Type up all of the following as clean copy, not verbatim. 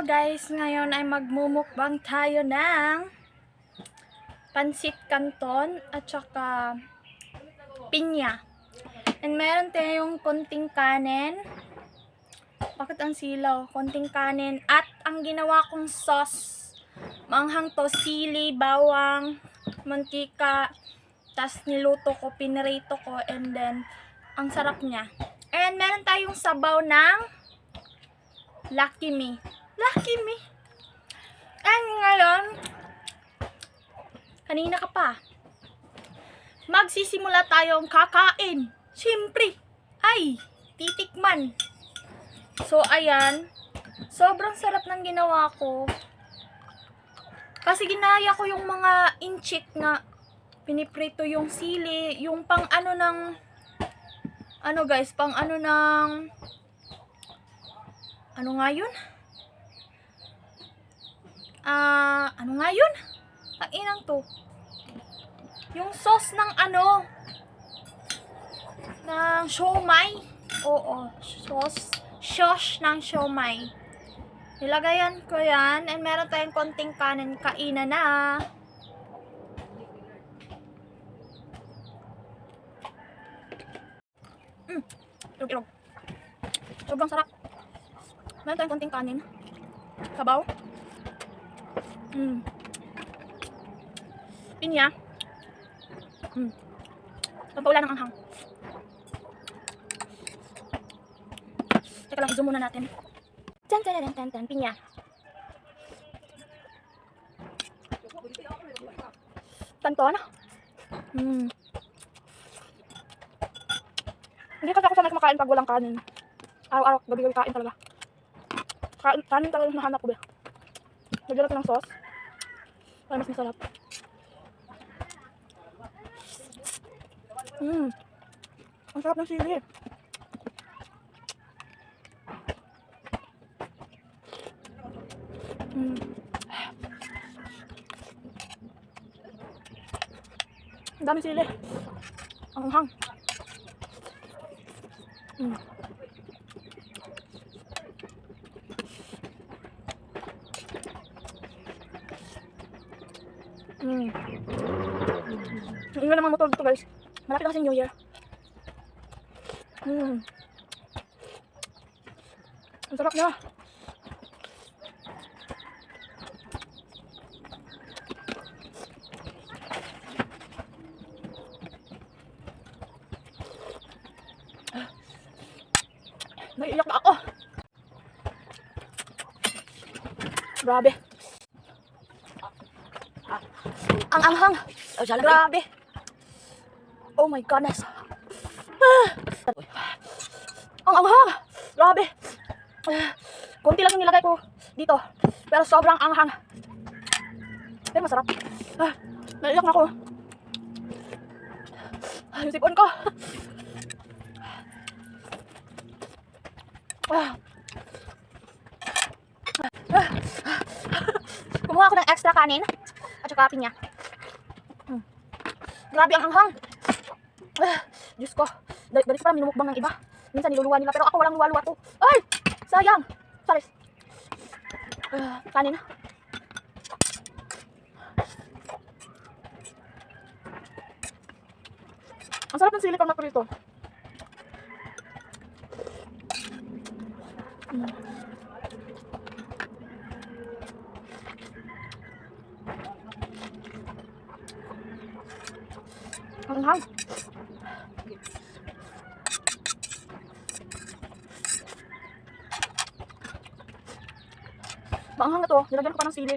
guys, ngayon ay magmumukbang tayo ng pansit canton at saka pinya. And meron tayong konting kanin. Bakit ang silaw? Konting kanin at ang ginawa kong sauce. Manghang to, sili, bawang, mantika, tas niluto ko, pinirito ko, and then ang sarap niya. And meron tayong sabaw ng Lucky Me. Lucky Me. And ngayon, kanina ka pa. Magsisimula tayong kakain. Siyempre, ay, titikman. So, ayan. Sobrang sarap ng ginawa ko. Kasi ginaya ko yung mga inchik na piniprito yung sili, yung pang ano ng, ano guys, pang ano ng, ano nga yun? Ano nga yun? Tainang to. Yung sauce ng ano, ng siomai. Oo, sauce ng siomai. Nilagayan ko yan, and meron tayong konting kanin. Kainan na. Ilog-ilog. Sobrang sarap. Meron tayong konting kanin. Sabaw. Pinya. Pampaula ng anghang. Teka lang, i-zoom muna natin. Tan, pinya. Canton. Hindi kasi ako sanay kumakain pag walang kanin. Araw-araw, gabi-gabi kain talaga. Kanin talaga yung nahanap ko ba. Lagyan natin ng sauce. Para mas masarap. Ang sarap ng sili. Ang dami sili. Ang hang. Ingay naman motor dito guys. Malapit na kasi New Year. Ang sarap niya. Naiiyak na ako. Grabe. Ang anghang. Grabe. Oh my goodness. Ang anghang. Grabe. Kunti lang yung nilagay ko dito. Pero sobrang anghang. Pero masarap. Naiiyak na ako. Yung sipon ko. Kumuha ako ng extra kanin at saka pinya. Grabe ang anghang. Diyos ko. Dali ko parang minumukbang ng iba. Minsan niluluwa nila pero ako walang luwa-luwa to. Ay! Sayang! Saris. Kanin. Ang sarap ng silikon na prito. Ang hang. Maanghang na to. Nilagyan ko pa ng sili.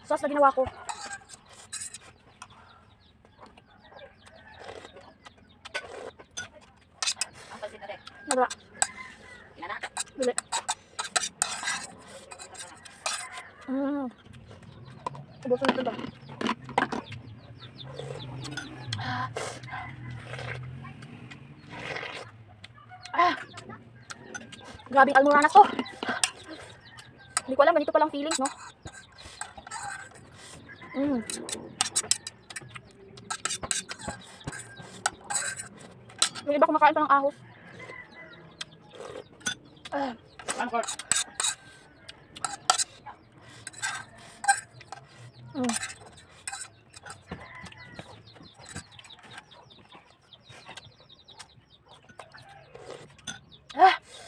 Sauce na ginawa ko. Nagla. Bili. Ubusin natin ba? Grabing almoranas to. Hindi ko alam, ganito palang feelings, no? Yung iba kumakain pa ng ahos.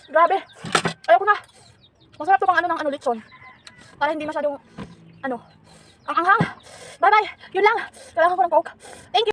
Grabe. Ayoko na. Masarap to pang ano ng ano lechon. Para hindi masyadong ano, ang anghang. Bye-bye. Yun lang. Kailangan ko ng coke. Thank you.